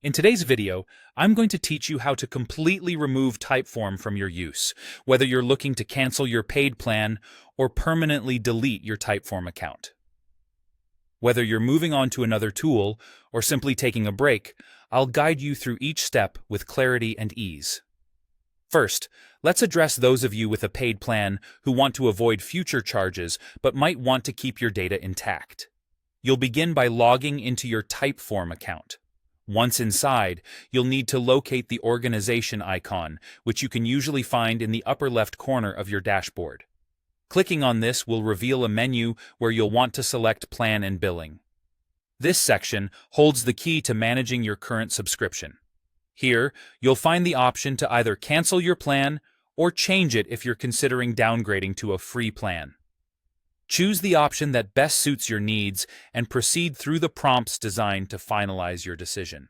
In today's video, I'm going to teach you how to completely remove Typeform from your use, whether you're looking to cancel your paid plan or permanently delete your Typeform account. Whether you're moving on to another tool or simply taking a break, I'll guide you through each step with clarity and ease. First, let's address those of you with a paid plan who want to avoid future charges but might want to keep your data intact. You'll begin by logging into your Typeform account. Once inside, you'll need to locate the organization icon, which you can usually find in the upper left corner of your dashboard. Clicking on this will reveal a menu where you'll want to select Plan and Billing. This section holds the key to managing your current subscription. Here, you'll find the option to either cancel your plan or change it if you're considering downgrading to a free plan. Choose the option that best suits your needs and proceed through the prompts designed to finalize your decision.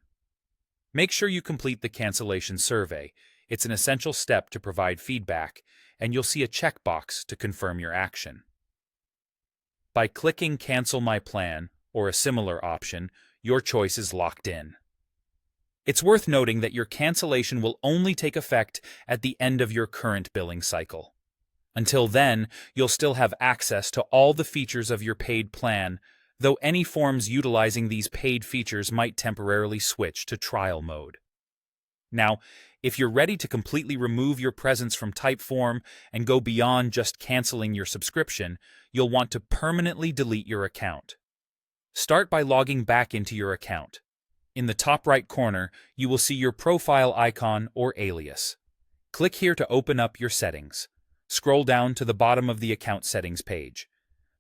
Make sure you complete the cancellation survey. It's an essential step to provide feedback, and you'll see a checkbox to confirm your action. By clicking Cancel My Plan or a similar option, your choice is locked in. It's worth noting that your cancellation will only take effect at the end of your current billing cycle. Until then, you'll still have access to all the features of your paid plan, though any forms utilizing these paid features might temporarily switch to trial mode. Now, if you're ready to completely remove your presence from Typeform and go beyond just canceling your subscription, you'll want to permanently delete your account. Start by logging back into your account. In the top right corner, you will see your profile icon or alias. Click here to open up your settings. Scroll down to the bottom of the account settings page.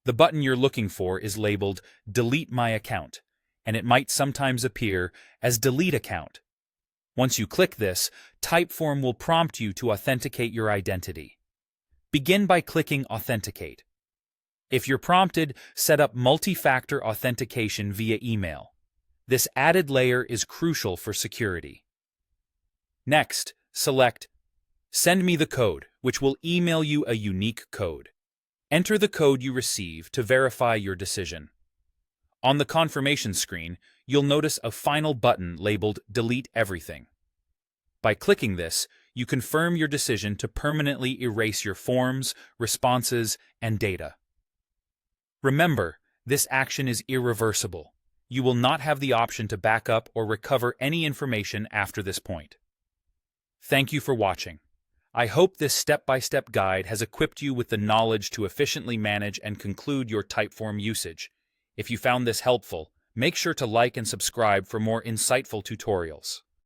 The button you're looking for is labeled Delete My Account, and it might sometimes appear as Delete Account. Once you click this, Typeform will prompt you to authenticate your identity. Begin by clicking Authenticate. If you're prompted, set up multi-factor authentication via email. This added layer is crucial for security. Next, select Send me the code, which will email you a unique code. Enter the code you receive to verify your decision. On the confirmation screen, you'll notice a final button labeled Delete Everything. By clicking this, you confirm your decision to permanently erase your forms, responses, and data. Remember, this action is irreversible. You will not have the option to back up or recover any information after this point. Thank you for watching. I hope this step-by-step guide has equipped you with the knowledge to efficiently manage and conclude your Typeform usage. If you found this helpful, make sure to like and subscribe for more insightful tutorials.